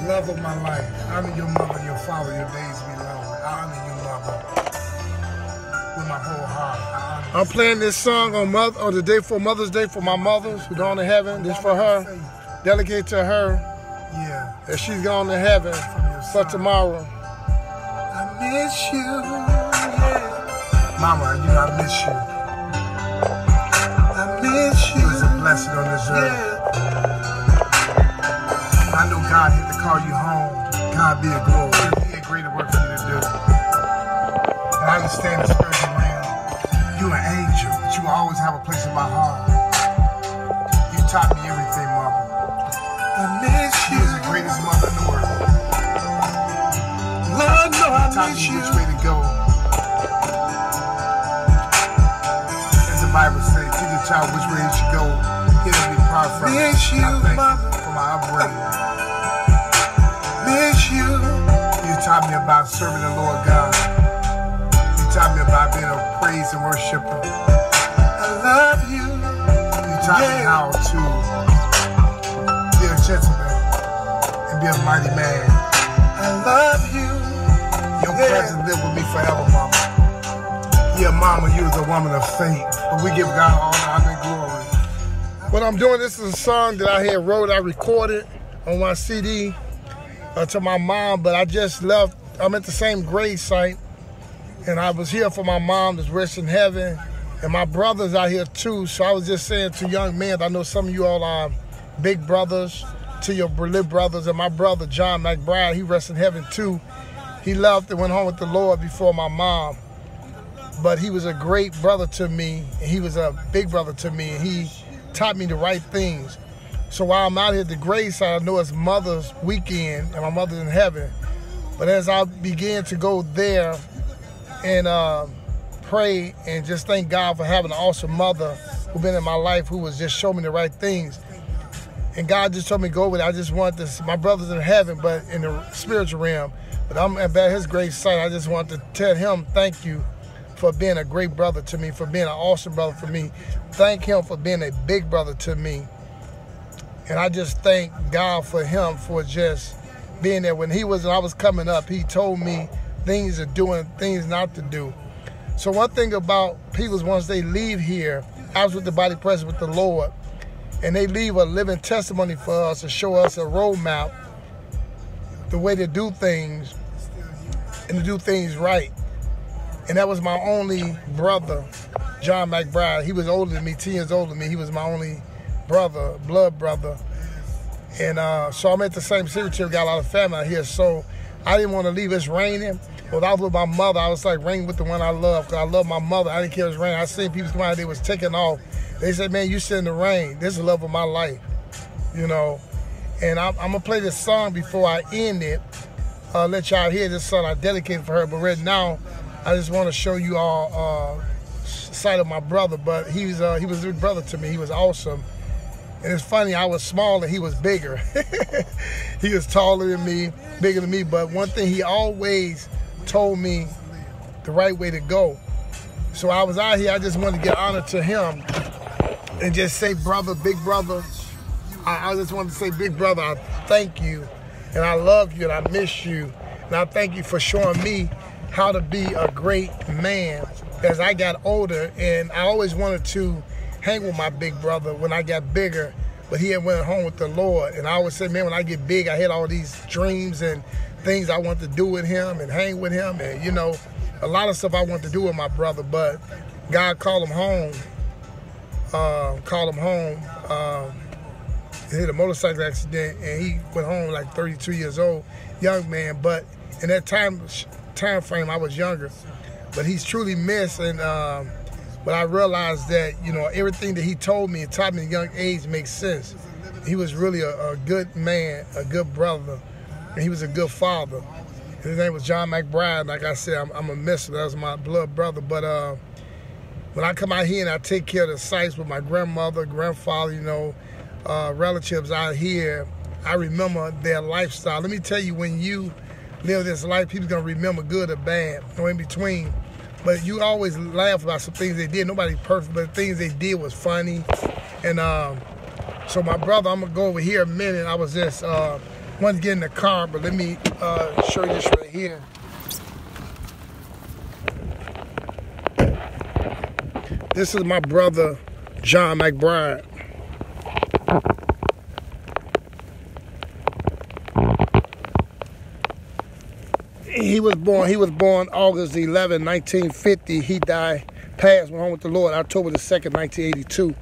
Love of my life. Honor your mother, your father, your days be long. I honor you, mother, with my whole heart. I'm playing this song on the day for Mother's Day for my mothers who gone to heaven. This for her. Dedicate to her. Yeah. That she's gone to heaven for tomorrow. I miss you. Yeah. Mama, you know I miss you. I miss you. It's a blessing on this earth. Yeah. I know God had to call you home. God be a glory. He had greater work for you to do. And I understand the spiritual realm. You're an angel, but you always have a place in my heart. You taught me everything, Mama. I miss you. You're the greatest mother in the world. Lord, no, I miss you. Which way to go. As the Bible says, teach a child which way he should go. He'll be far from it. Miss you, Mother. For my upbringing. Miss you. You taught me about serving the Lord God. You taught me about being a praise and worshiper. I love you. You taught me how to be a gentleman and be a mighty man. I love you. Your presence live with me forever, Mama. Yeah, Mama, you was a woman of faith. But we give God all the honor and glory. What I'm doing, this is a song that I had wrote, I recorded on my CD to my mom, but I just left. I'm at the same grave site, and I was here for my mom that's rest in heaven, and my brother's out here too. So I was just saying to young men, I know some of you all are big brothers to your little brothers, and my brother John McBride, he rests in heaven too. He left and went home with the Lord before my mom, but he was a great brother to me, and he was a big brother to me, and he taught me the right things. So while I'm out here at the graveside, I know it's Mother's Weekend and my mother's in heaven. But as I began to go there and pray and just thank God for having an awesome mother who's been in my life, who was just showing me the right things. And God just told me to go with it. I just want this. My brother's in heaven, but in the spiritual realm. But I'm at his gravesite. I just want to tell him thank you for being a great brother to me, for being an awesome brother for me. Thank him for being a big brother to me. And I just thank God for him for just being there. When I was coming up, he told me things to do and things not to do. So one thing about people is once they leave here, I was with the body present with the Lord, and they leave a living testimony for us to show us a roadmap, the way to do things and to do things right. And that was my only brother, John McBride. He was older than me, 10 years older than me. He was my only brother, blood brother. And so I'm at the same cemetery, got a lot of family out here. So I didn't want to leave. It's raining. When I was with my mother, I was like raining with the one I love, because I love my mother. I didn't care if it was raining. I seen people come out, they was taking off. They said, man, you sit in the rain. This is the love of my life, you know. And I'm going to play this song before I end it. Let y'all hear this song I dedicated for her. But right now, I just want to show you all sight of my brother. But he was a big brother to me. He was awesome. And it's funny, I was small and he was bigger. He was taller than me, bigger than me. But one thing, he always told me the right way to go. So I was out here, I just wanted to get honor to him and just say, brother, big brother. I just wanted to say, big brother, I thank you. And I love you and I miss you. And I thank you for showing me how to be a great man as I got older. And I always wanted to hang with my big brother when I got bigger, but he had went home with the Lord. And I always said, man, when I get big, I had all these dreams and things I want to do with him and hang with him. And, you know, a lot of stuff I want to do with my brother, but God called him home. He had a motorcycle accident and he went home like 32 years old, young man. But in that time frame, I was younger. But he's truly missed. And but I realized that, you know, everything that he told me and taught me at a young age makes sense. He was really a good man, a good brother, and he was a good father. His name was John McBride. Like I said, I'm a miss him. That was my blood brother. But when I come out here and I take care of the sites with my grandmother, grandfather, you know, relatives out here, I remember their lifestyle. Let me tell you, when you live this life, people going to remember good or bad, or in between. But you always laugh about some things they did. Nobody's perfect, but the things they did was funny. And so my brother, I'm going to go over here a minute. I was just want to get in the car, but let me show you this right here. This is my brother, John McBride. He was born August 11, 1950. He passed, went home with the Lord, October the 2nd, 1982.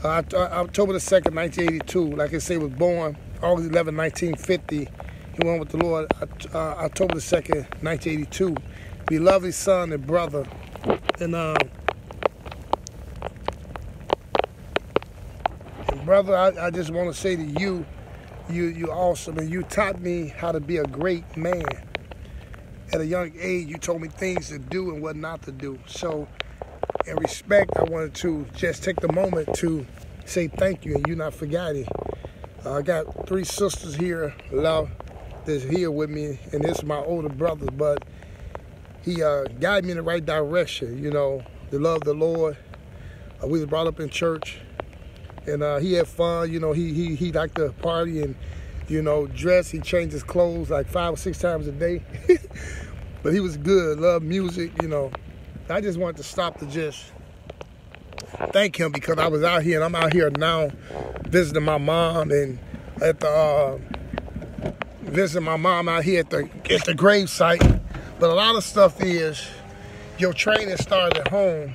October the 2nd, 1982. Like I say, was born August 11, 1950. He went with the Lord October the 2nd, 1982. Beloved son and brother. And brother, I just want to say to you, you're awesome, and you taught me how to be a great man. At a young age, you told me things to do and what not to do. So, in respect, I wanted to just take the moment to say thank you, and you not forgetting. I got 3 sisters here, love, that's here with me, and this is my older brother, but he guided me in the right direction, you know, to love the Lord. We was brought up in church, and he had fun, you know, he liked to party and, you know, dress. He changed his clothes like 5 or 6 times a day. But he was good, loved music, you know. I just wanted to stop to just thank him, because I was out here, and I'm out here now visiting my mom, and visiting my mom out here at the grave site. But a lot of stuff is your training started at home,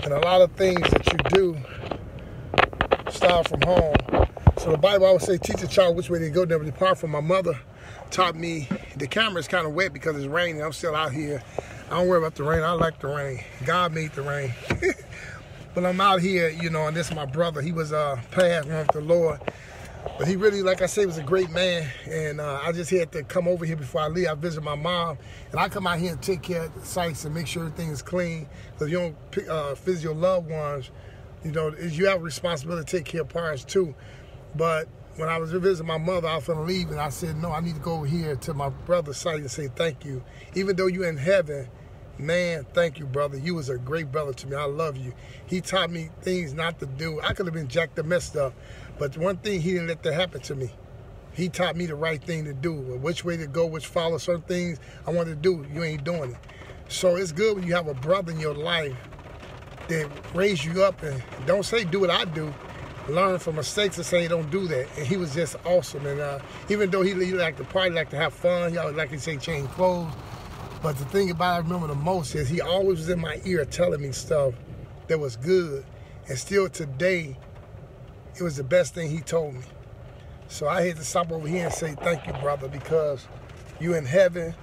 and a lot of things that you do start from home. So the Bible always say, teach a child which way they go, never depart from. My mother taught me, the camera's kind of wet because it's raining. I'm still out here. I don't worry about the rain. I like the rain. God made the rain. But I'm out here, you know, and this is my brother. He was passed on with the Lord. But he really, like I say, was a great man. And I just had to come over here before I leave. I visit my mom. And I come out here and take care of the sites and make sure everything is clean. Because you don't visit your loved ones, you know, you have a responsibility to take care of parents too. But when I was visiting my mother, I was going to leave, and I said, no, I need to go over here to my brother's site and say thank you. Even though you're in heaven, man, thank you, brother. You was a great brother to me. I love you. He taught me things not to do. I could have been jacked and messed up, but one thing, he didn't let that happen to me. He taught me the right thing to do, which way to go, which follow certain things I wanted to do. You ain't doing it. So it's good when you have a brother in your life that raise you up and don't say do what I do. Learn from mistakes and say don't do that. And he was just awesome. And even though he liked to party, liked to have fun, he always liked to say change clothes. But the thing about it I remember the most is he always was in my ear telling me stuff that was good. And still today, it was the best thing he told me. So I had to stop over here and say thank you, brother, because you in heaven.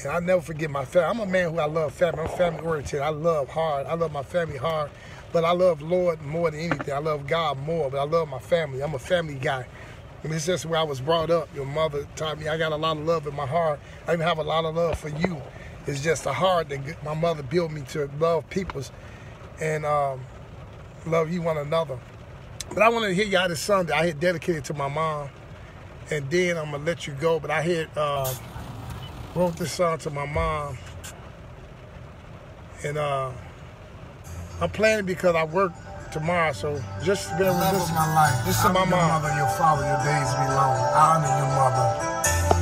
And I'll never forget my family. I'm a man who I love family. I'm family oriented. I love hard. I love my family hard. But I love Lord more than anything. I love God more, but I love my family. I'm a family guy. And it's just where I was brought up. Your mother taught me I got a lot of love in my heart. I even have a lot of love for you. It's just the heart that my mother built me to love peoples and love you one another. But I wanted to hear you out this Sunday. I had dedicated to my mom, and then I'm going to let you go. But I had wrote this song to my mom, and I'm planning because I work tomorrow, so just bear with this. This is my mom. Your mother, your father, your days be long. I honor your mother.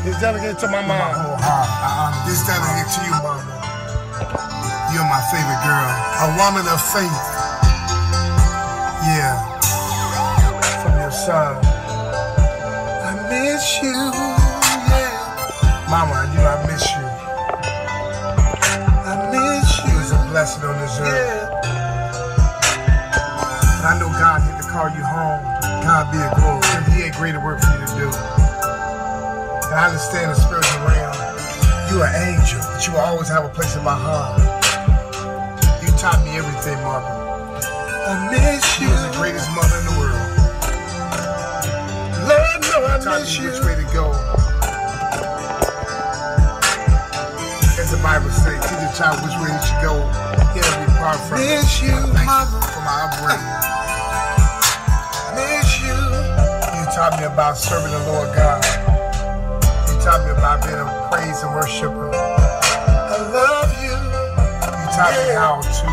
It's dedicated to my mom. My whole heart. I honor this dedicated to you, mama. You're my favorite girl. A woman of faith. Yeah. From your son. I miss you. Yeah. Mama, you know I miss you. I miss you. It was a blessing on this earth. Yeah. I know God had to call you home. God be a glory. He had greater work for you to do. And I understand the spiritual realm. You're an angel, but you will always have a place in my heart. You taught me everything, mother. I miss you. You're the greatest mother in the world. Lord, no, I miss you. Which way to go. As the Bible says, teach a child which way he should go. He'll be apart from it. Miss you, mother. For my upbringing. You taught me about serving the Lord God. You taught me about being a praise and worshiper. I love you. You taught me how to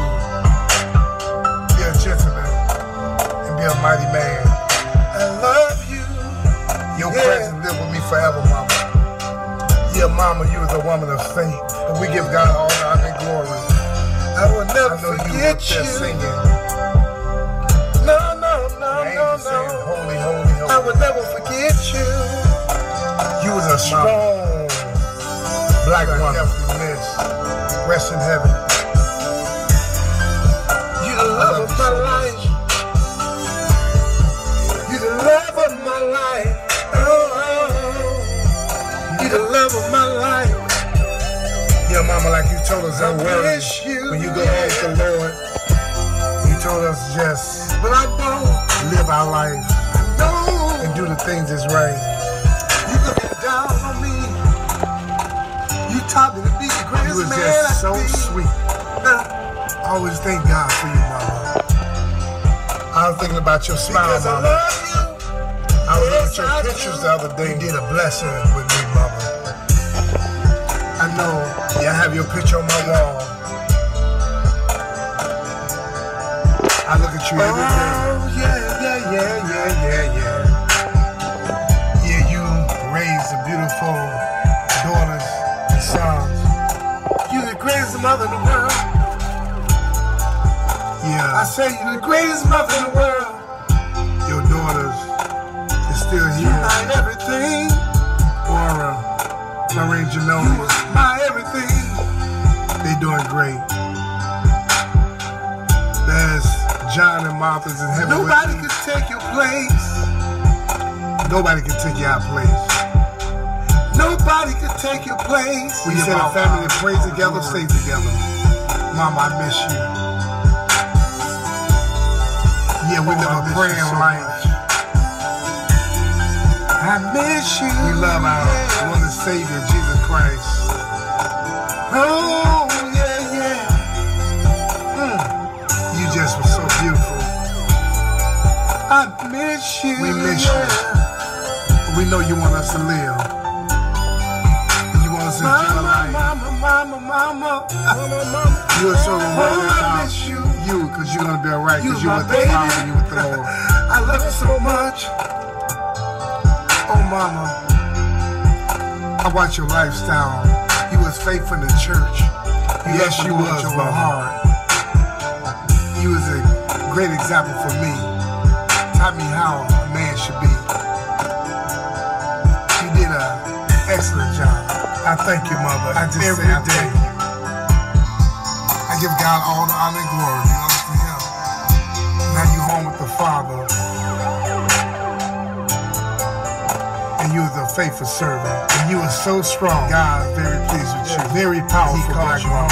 be a gentleman and be a mighty man. I love you. Your presence forever, Mama. Yeah, Mama, you was a woman of faith. But we give God all the honor and glory. I will never forget you. Singing. No. Saying, holy, holy, holy. I will never forget you. You was a strong black woman. Miss. Rest in heaven. You the love of my life. You the love of my life. You the love of my life. Yeah, Mama, like you told us, don't worry. When you go home with the Lord, you told us just but I don't live our life and do the things that's right. You looking down on me. You taught me to be the greatest man. You was just so sweet. I always thank God for you, Mama. I was thinking about your smile, because Mama. I love you. I was looking at your pictures the other day. You did a blessing with me, Mama. I know. Yeah, I have your picture on my wall. I look at you every day. Oh, yeah. Yeah, you raised the beautiful daughters and sons. You the greatest mother in the world. Yeah. I say you the greatest mother in the world. Your daughters is still here. You my everything. Aura, Lorraine You Janone, was my everything. they doing great. There's John and Martha's in heaven. Nobody can take your place. Nobody can take your place. Nobody can take your place. We said a family that prays together, stays together. Mama, I miss you. Yeah, we live a praying life. I miss you. We love our Lord and Savior, Jesus Christ. Oh, yeah. You just were so beautiful. I miss you. We miss you. We know you want us to live. You want us to enjoy life. Mama. You are so worried I about miss you. you because you're going to be all right because You you're my with the baby. Father, you with the Lord. I love you so much. Oh, Mama, I watch your lifestyle. You was faithful in the church. Yes, you was, your heart. You was a great example for me. Taught me how a man should be. You did an excellent job. I thank you, Mother. I just every day. I give God all the honor and glory. Belongs to Him. Now you home with the Father. And you was a faithful servant. And you were so strong. God is very pleased with you. Very powerful. He called you home.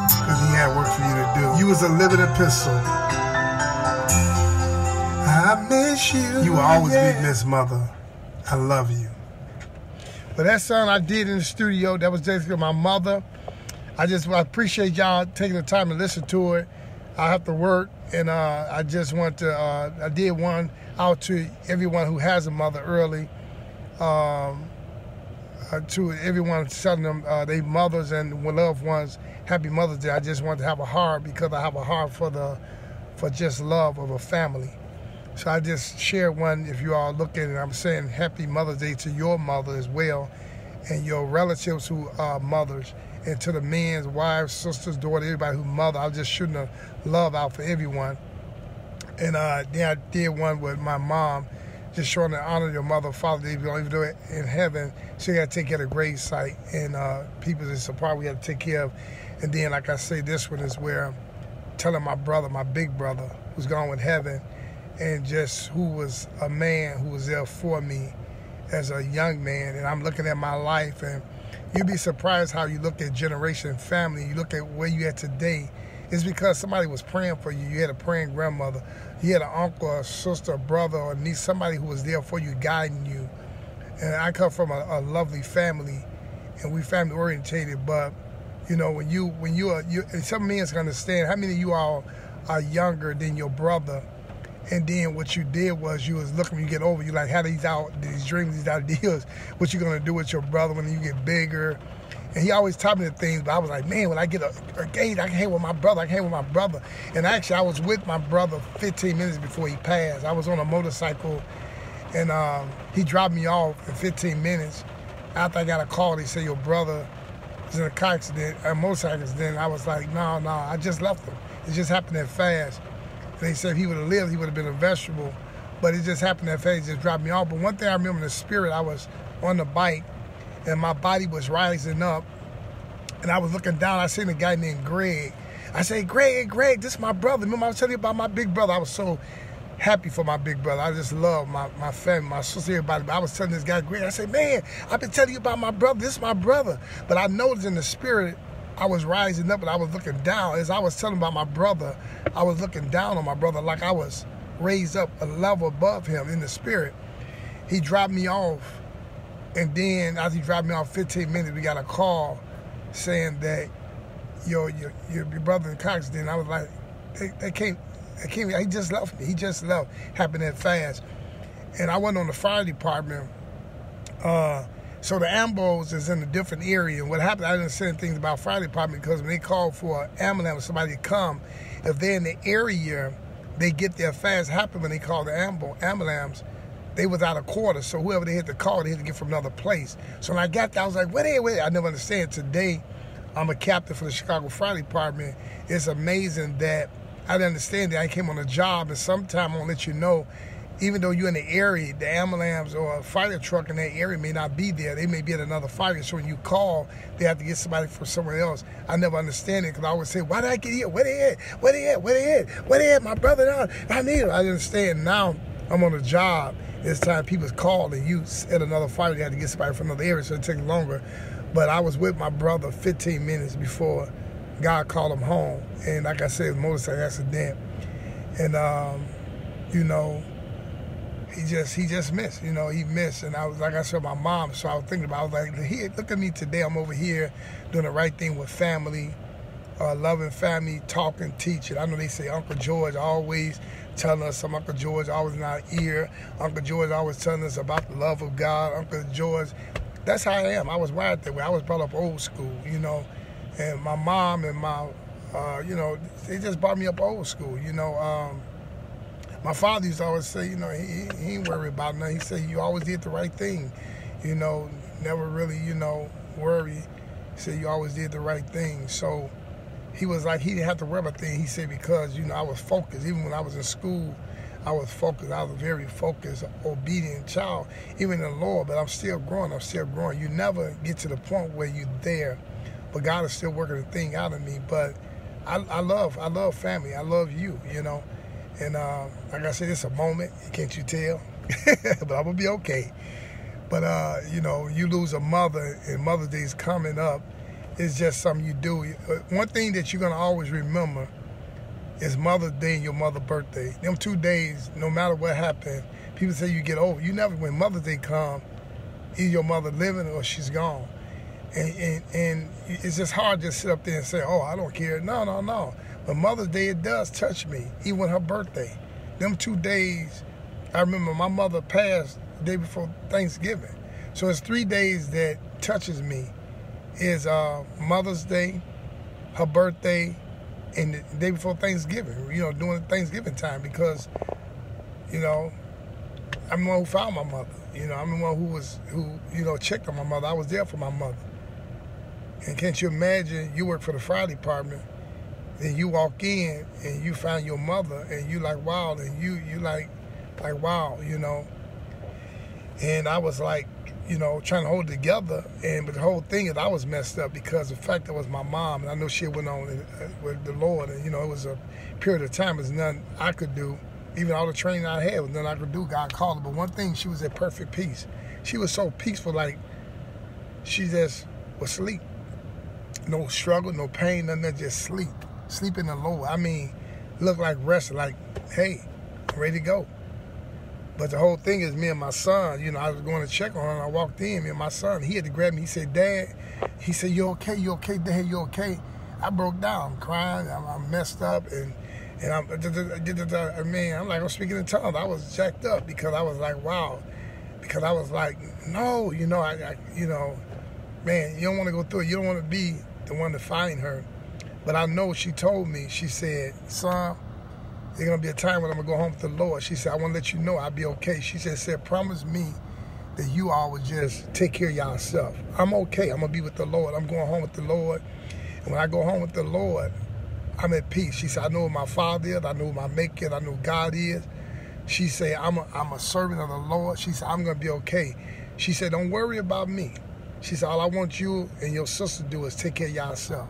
Because He had work for you to do. You was a living epistle. I miss you. You will always be missed, Mother. I love you. But that song I did in the studio, that was just my mother. I appreciate y'all taking the time to listen to it. I have to work, and I just want to, I did one out to everyone who has a mother early. To everyone telling them they mothers and loved ones, happy Mother's Day. I just want to have a heart because I have a heart for just love of a family. So I just shared one. If you all look at it, I'm saying happy Mother's Day to your mother as well, and your relatives who are mothers, and to the men's wives, sisters, daughters, everybody who mother. I was just shooting a love out for everyone. And then I did one with my mom, just showing the honor of your mother, father. If you don't even do it in heaven, so you got to take care of the grave site, and people is a part we got to take care of. And then, like I say, this one is where I'm telling my brother, my big brother, who's gone with heaven, and just who was a man who was there for me as a young man. And I'm looking at my life, and you'd be surprised how you look at generation and family. You look at where you at today. It's because somebody was praying for you. You had a praying grandmother. You had an uncle, a sister, a brother, or a niece, somebody who was there for you, guiding you. And I come from a lovely family, and we family orientated. But you know, when you are, some men can understand how many of you all are younger than your brother. And then what you did was you was looking when you get over, you like, how these dreams, these ideas, what you gonna do with your brother when you get bigger. And he always taught me the things, but I was like, man, when I get engaged, I can hang with my brother, And actually, I was with my brother 15 minutes before he passed. I was on a motorcycle, And he dropped me off in 15 minutes. After I got a call, they said, your brother was in a car accident, a motorcycle accident. I was like, no, I just left him. It just happened that fast. They said if he would have lived, he would have been a vegetable. But it just happened that fast, it just dropped me off. But one thing I remember in the spirit, I was on the bike, and my body was rising up, and I was looking down. I seen a guy named Greg. I said, Greg, this is my brother. Remember I was telling you about my big brother? I was so happy for my big brother. I just love my family, my sister, everybody. But I was telling this guy, Greg, I said, man, I've been telling you about my brother. This is my brother. But I noticed in the spirit, I was rising up and I was looking down. As I was telling about my brother, I was looking down on my brother like I was raised up a level above him in the spirit. He dropped me off. And then as he dropped me off 15 minutes, we got a call saying that your brother in Cox. Then I was like, they came. He just left me. He just left. Happened that fast. And I went on the fire department. So the ambulance is in a different area. And what happened, I didn't say anything about fire department because when they call for an ambulance, somebody to come, if they're in the area, they get there fast. Happened when they called the ambulance, they was out of quarter. So whoever they had to call, they had to get from another place. So when I got there, I was like, wait. I never understand. Today, I'm a captain for the Chicago Fire Department. It's amazing that I didn't understand that I came on a job, and sometime I'm gonna let you know, even though you're in the area, the ambulance or a fire truck in that area may not be there. They may be at another fire. So when you call, they have to get somebody from somewhere else. I never understand it because I always say, why did I get here? Where they at? My brother down. I need him. I understand now. I'm on a job. It's time people's call and you at another fire, they had to get somebody from another area, so it takes longer. But I was with my brother 15 minutes before God called him home. And like I said, it was a motorcycle accident. And, he just missed. He missed. And I was, like I said, my mom, so I was thinking about, I was like, here, look at me today. I'm over here doing the right thing with family, loving family, talking, teaching. I know they say Uncle George always telling us some. Uncle George always in our ear. Uncle George always telling us about the love of God. Uncle George, that's how I am. I was wired that way. I was brought up old school, And my mom and my, they just brought me up old school, My father used to always say, he ain't worried about nothing. He said, you always did the right thing, never really, worry. He said, you always did the right thing. So he was like, he didn't have to worry about things. He said, because, I was focused. Even when I was in school, I was focused. I was a very focused, obedient child, even in the Lord, but I'm still growing. You never get to the point where you're there, but God is still working the thing out of me. But I love family. I love you, And like I said, it's a moment, can't you tell? But I'm going to be okay. But, you lose a mother, and Mother's Day is coming up. It's just something you do. One thing that you're going to always remember is Mother's Day and your mother's birthday. Them 2 days, no matter what happened, people say you get over. You never, when Mother's Day comes, either your mother living or she's gone. And it's just hard to sit up there and say, oh, I don't care. No. But Mother's Day, it does touch me, even her birthday. Them 2 days, I remember my mother passed the day before Thanksgiving. So it's 3 days that touches me. Is Mother's Day, her birthday, and the day before Thanksgiving, during Thanksgiving time, because, I'm the one who found my mother. I'm the one who checked on my mother. I was there for my mother. And can't you imagine, you work for the fire department, and you walk in and you find your mother, and you like, wow, and you like wow, And I was like, trying to hold it together. But the whole thing is I was messed up because the fact that it was my mom, and I know she went on with the Lord, and, it was a period of time. There's nothing I could do. Even all the training I had was nothing I could do. God called her. But one thing, she was at perfect peace. She was so peaceful, like she just was asleep. No struggle, no pain, nothing, just sleep. Sleep in the Lord. I mean, look like rest, like, hey, I'm ready to go. But the whole thing is me and my son, I was going to check on her, and I walked in, me and my son, he had to grab me. He said, Dad, he said, you okay, Dad, you okay? I broke down, I'm crying, I'm messed up, and I'm I'm speaking in tongues. I was jacked up because I was like, wow. Because I was like, no, man, you don't want to go through it. You don't want to be the one to find her. But I know she told me, she said, son, There's going to be a time when I'm going to go home with the Lord. She said, I want to let you know I'll be okay. She said, promise me that you all would just take care of yourself. I'm okay. I'm going to be with the Lord. I'm going home with the Lord. And when I go home with the Lord, I'm at peace. She said, I know who my Father is. I know who my Maker is. I know who God is. She said, I'm a servant of the Lord. She said, I'm going to be okay. She said, don't worry about me. She said, all I want you and your sister to do is take care of yourself.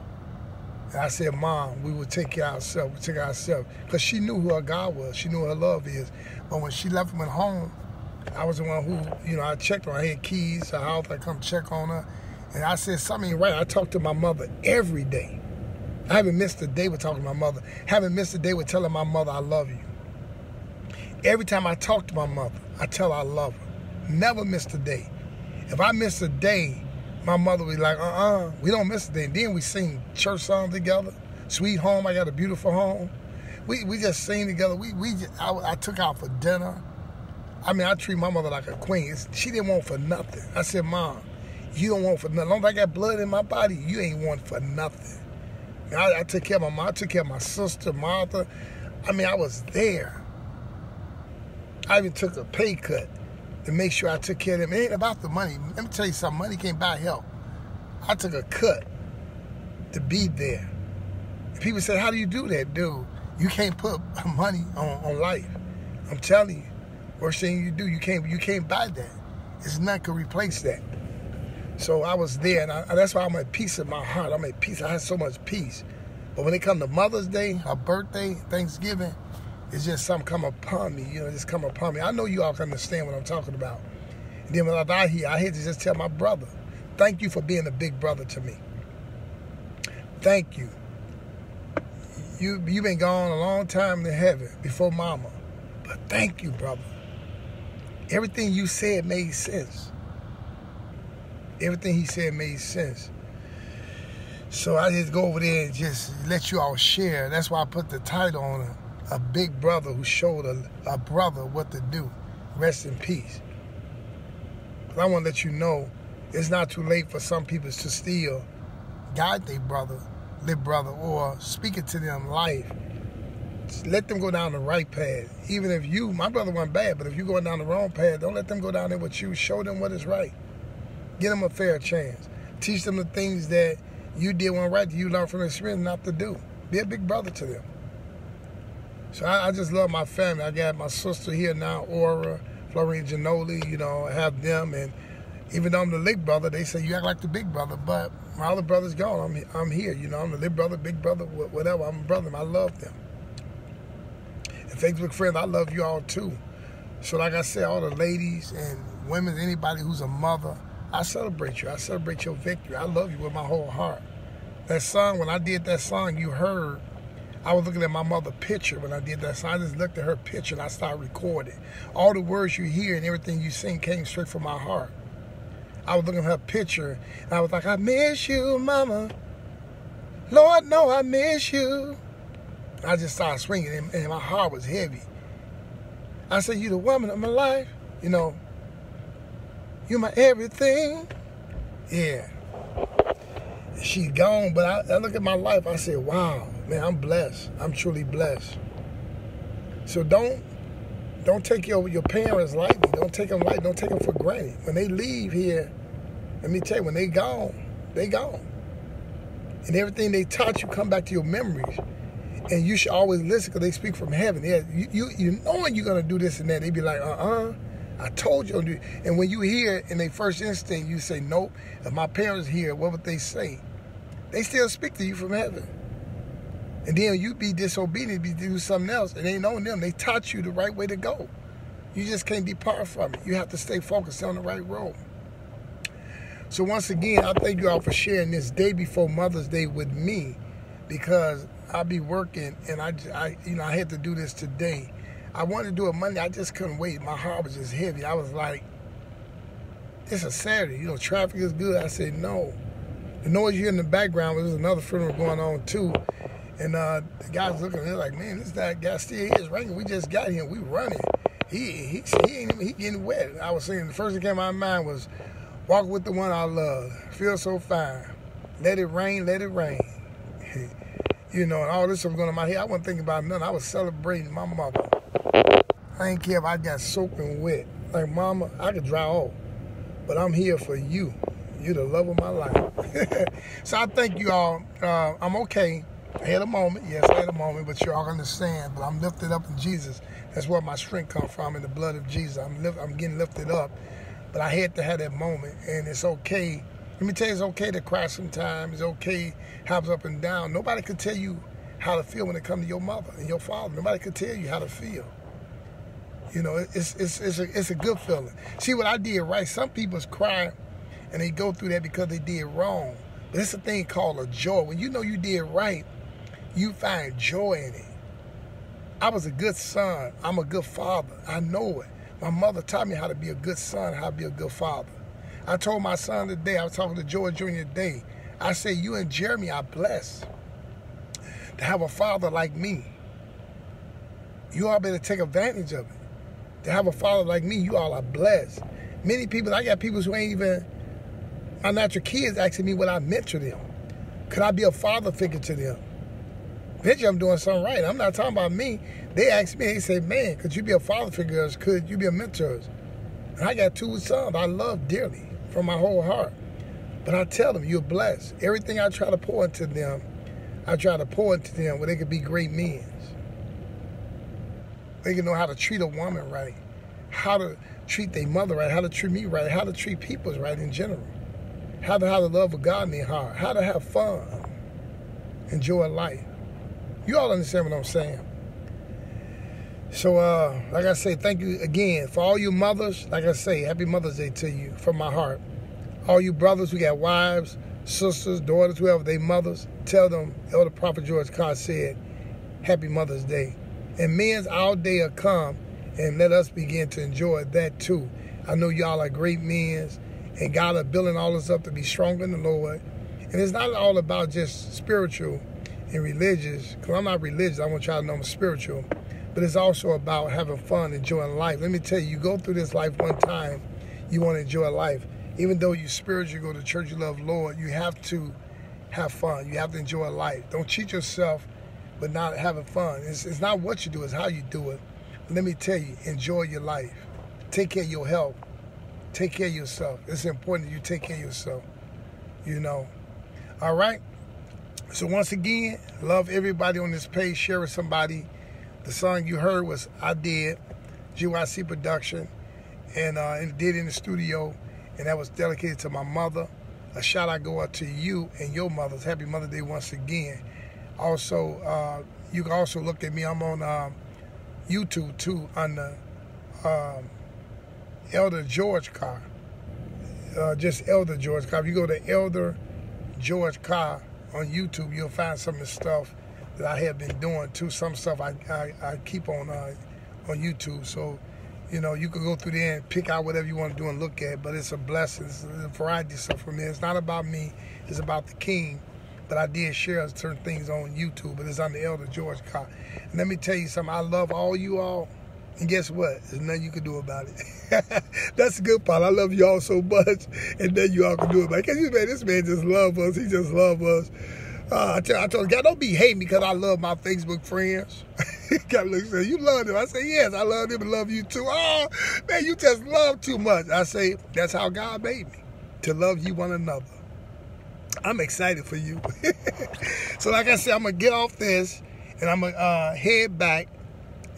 And I said, Mom, we will take care of ourselves. We'll take care of ourselves. Because she knew who her God was. She knew who her love is. But when she left and went home, I was the one who, I checked on her. I had keys to her house. I come check on her. And I said, something ain't right. I talk to my mother every day. I haven't missed a day with talking to my mother. Haven't missed a day with telling my mother I love you. Every time I talk to my mother, I tell her I love her. Never missed a day. If I miss a day, my mother would be like, we don't miss a day. And then we sing church songs together. Sweet Home, I Got a Beautiful Home. We just sing together. I took her out for dinner. I mean, I treat my mother like a queen. She didn't want for nothing. I said, Mom, you don't want for nothing. As long as I got blood in my body, you ain't want for nothing. I took care of my mom. I took care of my sister, Martha. I mean, I was there. I even took a pay cut to make sure I took care of them. It ain't about the money. Let me tell you something. Money can't buy help. I took a cut to be there. And people say, how do you do that, dude? You can't put money on life. I'm telling you. Worst thing you do, you can't buy that. It's nothing can replace that. So I was there, and that's why I'm at peace in my heart. I'm at peace. I had so much peace. But when it comes to Mother's Day, her birthday, Thanksgiving, it's just something come upon me, just come upon me. I know you all can understand what I'm talking about. And then when I die here, I hate to just tell my brother, thank you for being a big brother to me. Thank you. You've been gone a long time to heaven before Mama. But thank you, brother. Everything you said made sense. Everything he said made sense. So I just go over there and just let you all share. That's why I put the title on it. A big brother who showed a brother what to do. Rest in peace. But I want to let you know it's not too late for some people to still guide their brother, or speak it to them life. Just let them go down the right path. Even if my brother wasn't bad, but if you're going down the wrong path, don't let them go down there with you. Show them what is right. Give them a fair chance. Teach them the things that you did when right, that you learned from experience not to do. Be a big brother to them. So I just love my family. I got my sister here now, Aura, Florine Ginoli, I have them. And even though I'm the big brother, they say you act like the big brother. But my other brother's gone. I'm here. I'm the little brother, big brother, whatever. I'm a brother. I love them. And Facebook friends, I love you all too. So like I said, all the ladies and women, anybody who's a mother, I celebrate you. I celebrate your victory. I love you with my whole heart. That song, when I did that song, you heard, I was looking at my mother's picture when I did that song. I just looked at her picture and I started recording. All the words you hear and everything you sing came straight from my heart. I was looking at her picture and I was like, I miss you, Mama. Lord, no, I miss you. I just started swinging and my heart was heavy. I said, you the woman of my life. You're my everything. Yeah. She's gone, but I look at my life, I said, wow, man, I'm blessed. I'm truly blessed. So don't take your parents lightly. Don't take them lightly. Don't take them for granted. When they leave here, let me tell you, when they gone, they gone. And everything they taught you come back to your memories. And you should always listen because they speak from heaven. Yeah, you knowing you're going to do this and that, they be like, I told you. And when you hear in their first instinct, you say, nope. If my parents hear, what would they say? They still speak to you from heaven. And then you be disobedient, be do something else. It ain't on them. They taught you the right way to go. You just can't depart from it. You have to stay focused on the right road. So once again, I thank you all for sharing this day before Mother's Day with me, because I'll be working and I had to do this today. I wanted to do it Monday. I just couldn't wait. My heart was just heavy. I was like, it's a Saturday. Traffic is good. I said, no. The noise you hear in the background, there's another funeral going on too. And the guy's looking at it like, man, that guy still here. It's raining. We just got here. We running. He getting wet. I was saying the first thing that came to my mind was, walk with the one I love. Feel so fine. Let it rain, let it rain. You know, and all this was going on in my head. I wasn't thinking about nothing. I was celebrating my mother. I didn't care if I got soaking wet. Like, mama, I could dry off. But I'm here for you. You're the love of my life. So I thank you all. I'm okay. I had a moment. Yes, I had a moment, but you all understand. But I'm lifted up in Jesus. That's where my strength comes from, in the blood of Jesus. I'm getting lifted up. But I had to have that moment, and it's okay. Let me tell you, it's okay to cry sometimes. It's okay to have up and down. Nobody could tell you how to feel when it comes to your mother and your father. Nobody could tell you how to feel. You know, it's a good feeling. See, what I did right, some people cry and they go through that because they did wrong. But it's a thing called a joy. When you know you did right, you find joy in it. I was a good son. I'm a good father. I know it. My mother taught me how to be a good son, how to be a good father. I told my son today, I was talking to George Jr. today, I said, you and Jeremy are blessed to have a father like me. You all better take advantage of it. To have a father like me, you all are blessed. Many people, I got people who ain't even, my natural kids asking me would I mentor them. Could I be a father figure to them? Eventually I'm doing something right. I'm not talking about me. They asked me, they said, man, could you be a father figure? Could you be a mentor? And I got 2 sons I love dearly from my whole heart. But I tell them, you're blessed. Everything I try to pour into them, I try to pour into them where they could be great men. They can know how to treat a woman right, how to treat their mother right, how to treat me right, how to treat people right in general, how to have the love of God in their heart, how to have fun, enjoy life. You all understand what I'm saying? So, like I say, thank you again for all you mothers. Like I say, happy Mother's Day to you from my heart. All you brothers who got wives, sisters, daughters, whoever they mothers, tell them, Elder Prophet George Carr said, happy Mother's Day. And men's, our day will come, and let us begin to enjoy that too. I know y'all are great men, and God is building all us up to be stronger in the Lord. And it's not all about just spiritual and religious, because I'm not religious. I want y'all to know I'm spiritual. But it's also about having fun, enjoying life. Let me tell you, you go through this life one time, you want to enjoy life. Even though you're spiritual, you go to church, you love the Lord, you have to have fun. You have to enjoy life. Don't cheat yourself but not having fun. It's not what you do, it's how you do it. But let me tell you, enjoy your life. Take care of your health. Take care of yourself. It's important that you take care of yourself, you know. All right? So once again, love everybody on this page. Share with somebody. The song you heard was I Did, GYC production, and it did in the studio, and that was dedicated to my mother. A shout out go out to you and your mothers. Happy Mother's Day once again. Also, you can also look at me. I'm on YouTube too under Elder George Carr. Just Elder George Carr. If you go to Elder George Carr on YouTube, you'll find some of the stuff that I have been doing too. Some stuff I keep on YouTube. So, you know, you can go through there and pick out whatever you want to do and look at. But it's a blessing. It's a variety of stuff from there. It's not about me. It's about the King. But I did share certain things on YouTube, but it's on the Elder George Carr. And let me tell you something, I love all you all, and guess what? There's nothing you can do about it. That's the good part. I love you all so much, and nothing you all can do about it. Because this man just loves us. He just loves us. I told God, don't be hating because I love my Facebook friends. God looks at you love them. I say, yes, I love them and love you too. Oh, man, you just love too much. I say, that's how God made me, to love you one another. I'm excited for you. So like I said, I'm going to get off this, and I'm going to head back,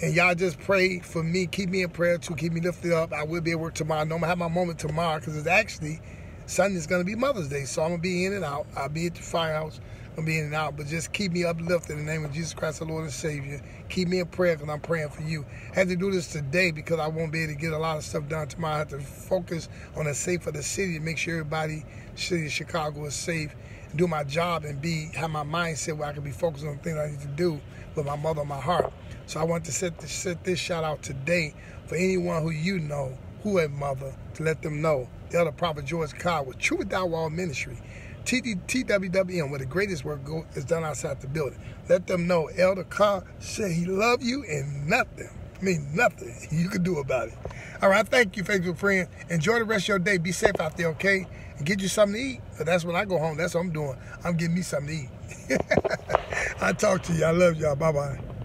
and y'all just pray for me. Keep me in prayer, too. Keep me lifted up. I will be at work tomorrow. I know I'm going to have my moment tomorrow because it's actually Sunday's going to be Mother's Day, so I'm going to be in and out. I'll be at the firehouse. I'm being in and out, but just keep me uplifted in the name of Jesus Christ, the Lord and Savior. Keep me in prayer because I'm praying for you. I had to do this today because I won't be able to get a lot of stuff done tomorrow. I have to focus on the safe of the city to make sure everybody, city of Chicago, is safe, do my job, and have my mindset where I can be focused on things I need to do with my mother on my heart. So I want to set this shout out today for anyone who you know who a mother, to let them know the Elder Prophet George Carr with True Without Wall Ministry. TWWM, where the greatest work is done outside the building. Let them know Elder Carr said he love you and nothing you can do about it. All right, thank you, Facebook friend. Enjoy the rest of your day. Be safe out there, okay? And get you something to eat. But that's when I go home. That's what I'm doing. I'm getting me something to eat. I talk to you. I love y'all. Bye-bye.